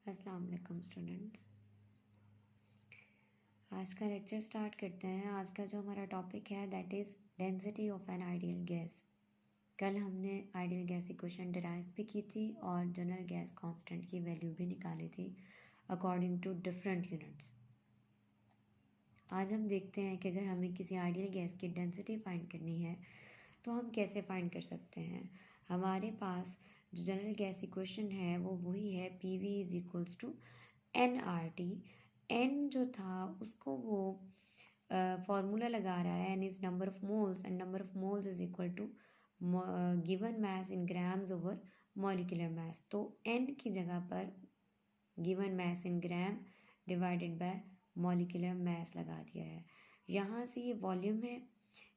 अस्सलाम वालेकुम स्टूडेंट्स। आज का लेक्चर स्टार्ट करते हैं। आज का जो हमारा टॉपिक है that is density of an ideal gas. कल हमने आइडियल गैस इक्वेशन डिराइव भी की थी और जनरल गैस कांस्टेंट की वैल्यू भी निकाली थी अकॉर्डिंग टू डिफरेंट यूनिट्स। आज हम देखते हैं कि अगर हमें किसी आइडियल गैस की डेंसिटी फाइंड करनी है तो हम कैसे फाइंड कर सकते हैं। हमारे पास जो जनरल गैस इक्वेशन है वो वही है PV is equals to NRT। N जो था उसको वो फॉर्मूला लगा रहा है, N is number of moles and number of moles is equal to given mass in grams over molecular mass. तो एन की जगह पर given mass in gram divided by molecular mass लगा दिया है। यहाँ से ये वॉल्यूम है,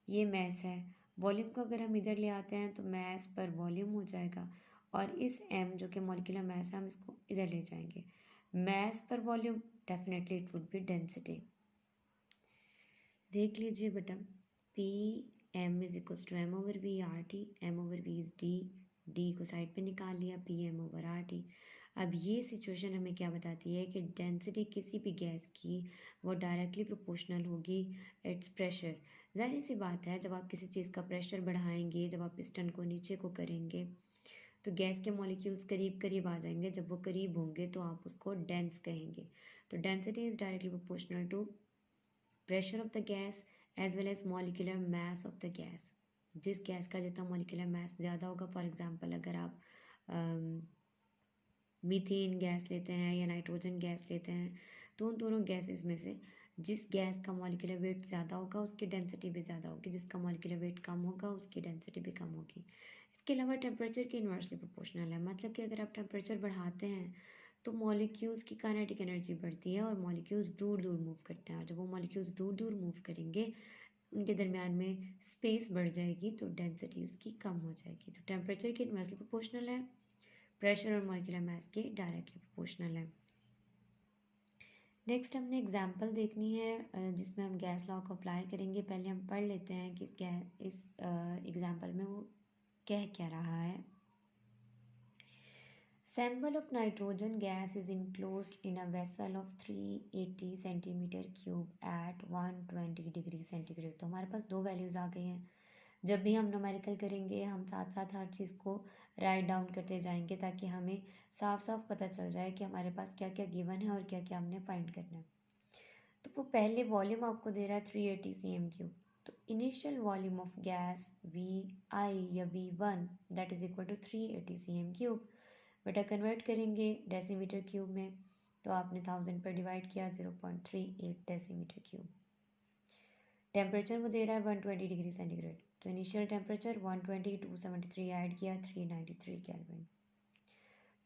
ये मास है। वॉल्यूम को अगर हम इधर ले आते हैं तो मास पर वॉल्यूम हो जाएगा और इस m जो कि मॉलिक्यूलर मास है हम इसको इधर ले जाएंगे। मास पर volume definitely it would be density. देख लीजिए बेटा, P M is equals to M over V R T. M over V is D, D को साइड पे निकाल लिया, P M over R T. अब ये सिचुएशन हमें क्या बताती है कि डेंसिटी किसी भी गैस की वो डायरेक्टली प्रोपोर्शनल होगी इट्स प्रेशर। जाहिर सी बात है, जब आप किसी चीज़ का प्रेशर बढ़ाएंगे, जब आप पिस्टन को नीचे को करेंगे तो गैस के मॉलिक्यूल्स करीब करीब आ जाएंगे। जब वो करीब होंगे तो आप उसको डेंस कहेंगे। तो density is directly proportional to pressure of the gas as well as molecular mass of the gas. जिस गैस का जितना मॉलिक्यूलर मास ज़्यादा होगा, फॉर एग्जांपल अगर आप मीथेन गैस लेते हैं या नाइट्रोजन गैस लेते हैं, तो उन दोनों गैसेस में से जिस गैस का मॉलिक्यूलर वेट ज़्यादा होगा उसकी डेंसिटी भी ज़्यादा होगी, जिसका मॉलिक्यूलर वेट कम होगा उसकी डेंसिटी भी कम होगी। इसके अलावा टेम्परेचर की इन्वर्सली प्रोपोर्शनल है, मतलब कि अगर आप टेम्परेचर बढ़ाते हैं तो मॉलिक्यूल्स की काइनेटिक एनर्जी बढ़ती है और मॉलिक्यूल्स दूर दूर मूव करते हैं, और जब वो मॉलिक्यूल्स दूर दूर मूव करेंगे उनके दरमियान में स्पेस बढ़ जाएगी तो डेंसिटी उसकी कम हो जाएगी। तो टेम्परेचर की इन्वर्सली प्रोपोर्शनल है, प्रेशर और मॉलिक्यूलर मास के डायरेक्टली प्रोपोर्शनल है। नेक्स्ट हमने एग्जांपल देखनी है जिसमें हम गैस लॉ को अप्लाई करेंगे। पहले हम पढ़ लेते हैं कि इस एग्जांपल में वो कह क्या रहा है। Sample of nitrogen gas is enclosed in a vessel of 380 centimeter cube at 120 degree centigrade. तो हमारे पास दो वैल्यूज़ आ गई हैं। जब भी हम न्यूमेरिकल करेंगे हम साथ साथ हर चीज़ को राइट डाउन करते जाएंगे ताकि हमें साफ साफ पता चल जाए कि हमारे पास क्या क्या गिवन है और क्या क्या हमने फाइंड करना है। तो वो पहले वॉल्यूम आपको दे रहा है 380 cm3। तो initial volume of gas VI या V1 that is equal to 380 cm3। बेटा कन्वर्ट करेंगे डेसीमीटर क्यूब में, तो आपने 1000 पर डिवाइड किया 0.38 डेसीमीटर क्यूब। टेम्परेचर वो दे रहा है 120 डिग्री सेंटीग्रेड। तो इनिशियल टेम्परेचर 120, 273 ऐड किया 393 केल्विन।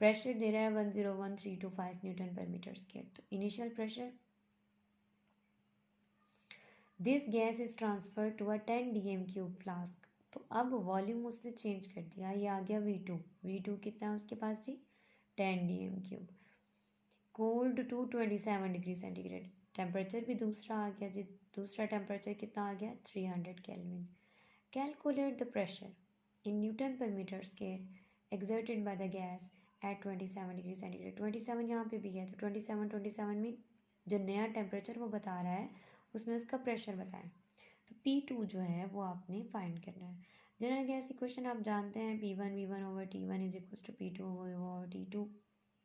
प्रेशर दे रहा है 101325 न्यूटन पर मीटर स्क्वायर। तो initial pressure, this gas is transfer to a 10 dm cube flask. तो अब वॉल्यूम उसने चेंज कर दिया, ये आ गया V2। V2 कितना है उसके पास जी, 10 dm cube. Cold to 27 degree centigrade. Temperature भी दूसरा आ गया जी, दूसरा टेम्परेचर कितना आ गया 300 kelvin. Calculate the pressure in newton पर metre square exerted by the gas at 27 degree centigrade. 27 यहाँ पे भी है, तो 27 में जो नया टेम्परेचर वो बता रहा है उसमें उसका प्रेशर बताएं। तो P2 जो है वो आपने फाइंड करना है। जनरल गैस इक्वेशन आप जानते हैं, P1 V1 over T1 is equals to P2 over T2।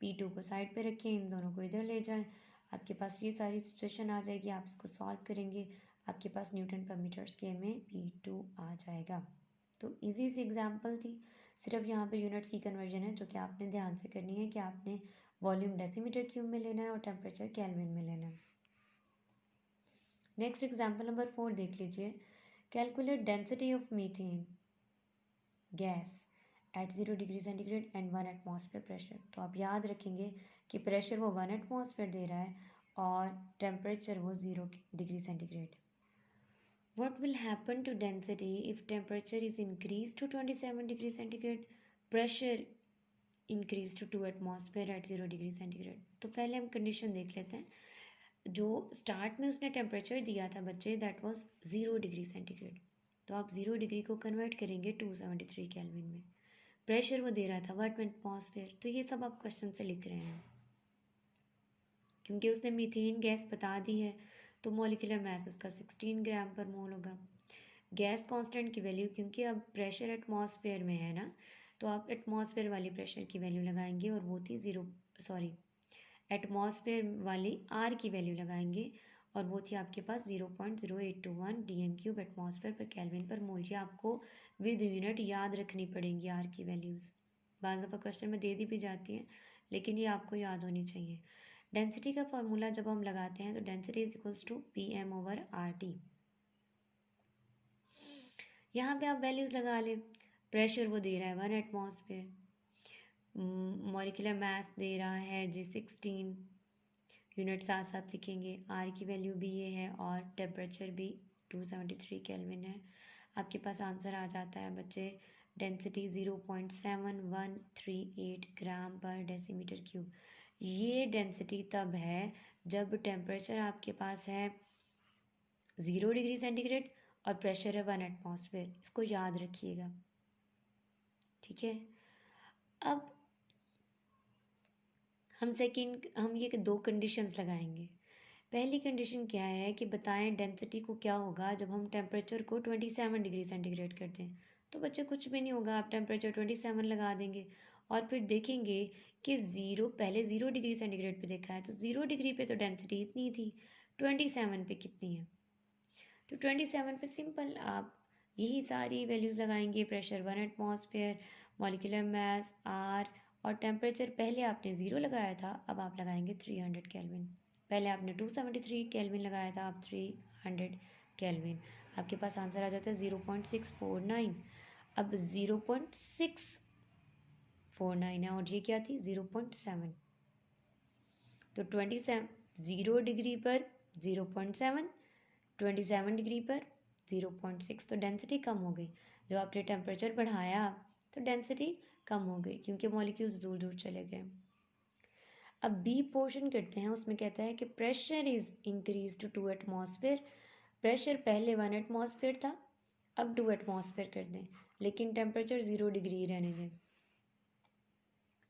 P2 को साइड पे रखें, इन दोनों को इधर ले जाएं, आपके पास ये सारी सिचुएशन आ जाएगी। आप इसको सॉल्व करेंगे, आपके पास न्यूटन पर मीटर स्क्वायर में P2 आ जाएगा। तो इजी सी एग्जांपल थी, सिर्फ यहाँ पे यूनिट्स की कन्वर्जन है जो कि आपने ध्यान से करनी है कि आपने वॉल्यूम डेसीमीटर क्यूब में लेना है और टेम्परेचर केल्विन में लेना है। नेक्स्ट एग्जांपल नंबर 4 देख लीजिए। Calculate density of methane gas at 0 degree centigrade and 1 atmosphere pressure. तो आप याद रखेंगे कि प्रेशर वो 1 एटमॉस्फेयर दे रहा है और टेम्परेचर वो 0 degree centigrade. What will happen to density if temperature is increased to 27 degree centigrade, pressure increased to 2 atmosphere at 0 degree centigrade. तो पहले हम कंडीशन देख लेते हैं। जो स्टार्ट में उसने टेम्परेचर दिया था बच्चे दैट वाज 0 डिग्री सेंटीग्रेड। तो आप 0 डिग्री को कन्वर्ट करेंगे 273 केल्विन में। प्रेशर वो दे रहा था 1 एटमॉस्फेयर। तो ये सब आप क्वेश्चन से लिख रहे हैं। क्योंकि उसने मीथेन गैस बता दी है, तो मॉलिक्यूलर मास उसका 16 ग्राम पर मोल होगा। गैस कांस्टेंट की वैल्यू, क्योंकि अब प्रेशर एटमॉस्फेयर में है ना, तो आप एटमॉस्फेयर वाली प्रेशर की वैल्यू लगाएंगे और वो थी एटमॉस्फेयर वाली आर की वैल्यू लगाएंगे और वो थी आपके पास 0.0821 DM³ एटमॉस्फेयर पर केल्विन पर मोल। ये आपको विद यूनिट याद रखनी पड़ेंगी आर की वैल्यूज़। बाज़ दफ़ा क्वेश्चन में दे दी भी जाती हैं, लेकिन ये आपको याद होनी चाहिए। डेंसिटी का फॉर्मूला जब हम लगाते हैं तो density is equals to PM/RT। यहाँ पे आप वैल्यूज़ लगा लें। प्रेशर वो दे रहा है 1 एटमॉस्फेयर, मॉलिक्यूलर मास दे रहा है जी 16, यूनिट साथ साथ लिखेंगे। आर की वैल्यू भी ये है और टेम्परेचर भी 273 केल्विन है। आपके पास आंसर आ जाता है बच्चे, डेंसिटी 0.7138 ग्राम पर डेसीमीटर क्यूब। ये डेंसिटी तब है जब टेम्परेचर आपके पास है 0 डिग्री सेंटीग्रेड और प्रेशर है 1 एटमॉस्फेयर। इसको याद रखिएगा, ठीक है। अब हम ये दो कंडीशंस लगाएंगे। पहली कंडीशन क्या है कि बताएं डेंसिटी को क्या होगा जब हम टेम्परेचर को 27 डिग्री सेंटीग्रेड कर दें। तो बच्चे कुछ भी नहीं होगा, आप टेम्परेचर 27 लगा देंगे और फिर देखेंगे कि पहले 0 डिग्री सेंटीग्रेड पे देखा है, तो 0 डिग्री पे तो डेंसिटी इतनी थी, 27 पे कितनी है। तो 27 पे सिंपल आप यही सारी वैल्यूज़ लगाएंगे। Pressure 1 atmosphere, molecular mass R और टेम्परेचर पहले आपने 0 लगाया था, अब आप लगाएंगे 300 केल्विन। पहले आपने 273 केल्विन लगाया था, अब 300 केल्विन। आपके पास आंसर आ जाता है 0.649। अब 0.649 है और ये क्या थी 0.7। तो 0 डिग्री पर 0.7, 27 डिग्री पर 0.6, तो डेंसिटी कम हो गई। जब आपने टेम्परेचर बढ़ाया तो डेंसिटी कम हो गई क्योंकि मॉलिक्यूल्स दूर दूर चले गए। अब बी पोर्शन करते हैं, उसमें कहता है कि pressure is increase to 2 atmosphere. Pressure पहले 1 एटमॉस्फेयर था, अब 2 एटमॉस्फेयर कर दें, लेकिन टेम्परेचर 0 डिग्री रहने दें।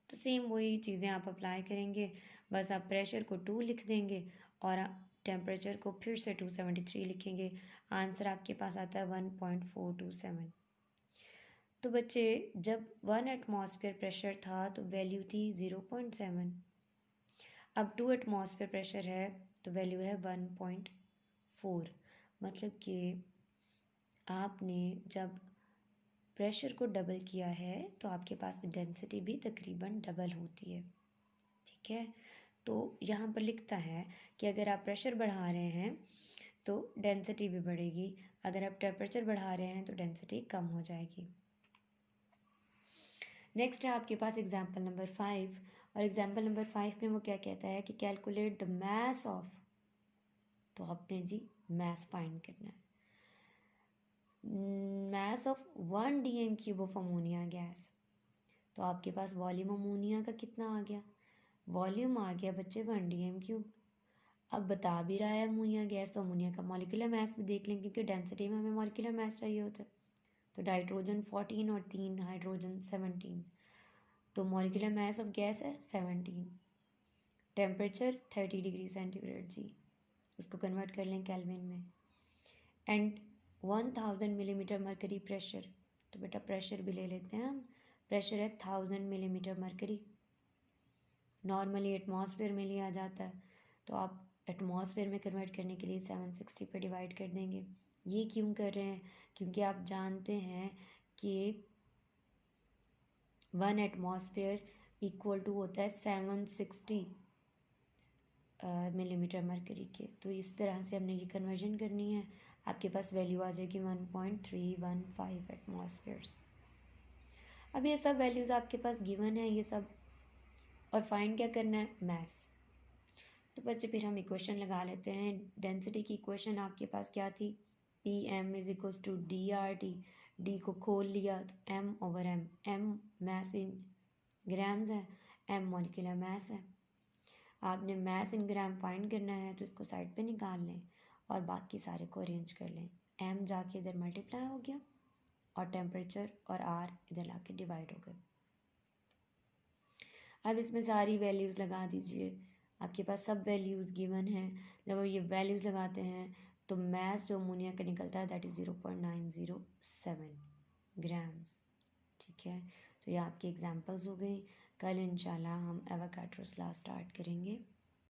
तो सेम वही चीज़ें आप अप्लाई करेंगे, बस आप प्रेशर को 2 लिख देंगे और टेम्परेचर को फिर से 273 लिखेंगे। आंसर आपके पास आता है 1.427। तो बच्चे जब 1 एटमॉस्फेयर प्रेशर था तो वैल्यू थी 0.7, अब 2 एटमॉस्फेयर प्रेशर है तो वैल्यू है 1.4। मतलब कि आपने जब प्रेशर को डबल किया है तो आपके पास डेंसिटी भी तकरीबन डबल होती है, ठीक है। तो यहाँ पर लिखता है कि अगर आप प्रेशर बढ़ा रहे हैं तो डेंसिटी भी बढ़ेगी, अगर आप टेम्परेचर बढ़ा रहे हैं तो डेंसिटी कम हो जाएगी। नेक्स्ट है आपके पास एग्जाम्पल नंबर 5, और एग्जाम्पल नंबर 5 में वो क्या कहता है कि कैलकुलेट द मास ऑफ, तो आपने जी मास फाइंड करना है। Mass of 1 DM³ of ammonia gas. तो आपके पास वॉल्यूम अमोनिया का कितना आ गया, वॉल्यूम आ गया बच्चे 1 DM³। अब बता भी रहा है अमोनिया गैस, तो अमोनिया का मॉलिक्यूलर मास भी देख लें क्योंकि डेंसिटी में हमें मॉलिक्यूलर मास चाहिए होता है। तो नाइट्रोजन 14 और 3 हाइड्रोजन 17, तो मॉलिक्यूलर मास ऑफ गैस है 17। टेम्परेचर 30 डिग्री सेंटीग्रेड जी, उसको कन्वर्ट कर लें केल्विन में। एंड 1000 मिलीमीटर मरकरी प्रेशर, तो बेटा प्रेशर भी ले लेते हैं हम। प्रेशर है 1000 मिलीमीटर मरकरी, नॉर्मली एटमॉस्फेयर में लिया जाता है, तो आप एटमॉस्फेयर में कन्वर्ट करने के लिए 760 पे डिवाइड कर देंगे। ये क्यों कर रहे हैं, क्योंकि आप जानते हैं कि 1 एटमॉस्फेयर इक्वल टू होता है 760 मिलीमीटर मरकरी के। तो इस तरह से हमने ये कन्वर्जन करनी है, आपके पास वैल्यू आ जाएगी 1.315 एटमॉस्फेयर्स। अब ये सब वैल्यूज़ आपके पास गिवन है ये सब, और फाइंड क्या करना है, मास। तो बच्चे फिर हम इक्वेशन लगा लेते हैं। डेंसिटी की इक्वेशन आपके पास क्या थी, PM is equals to DRT। D को खोल लिया तो M/M, M mass in grams है, M मॉलिक्यूलर मास है। आपने मास इन ग्राम फाइंड करना है तो इसको साइड पे निकाल लें और बाकी सारे को अरेंज कर लें। M जाके इधर मल्टीप्लाई हो गया और टेम्परेचर और R इधर लाके डिवाइड हो गए। अब इसमें सारी वैल्यूज़ लगा दीजिए। आपके पास सब वैल्यूज़ गिवन हैं। जब आप ये वैल्यूज़ लगाते हैं तो मैस जो अमोनिया का निकलता है दैट इज़ 0.907 ग्राम्स। ठीक है, तो ये आपकी एग्जांपल्स हो गई। कल इंशाल्लाह हम एवोगाड्रोस लॉ स्टार्ट करेंगे।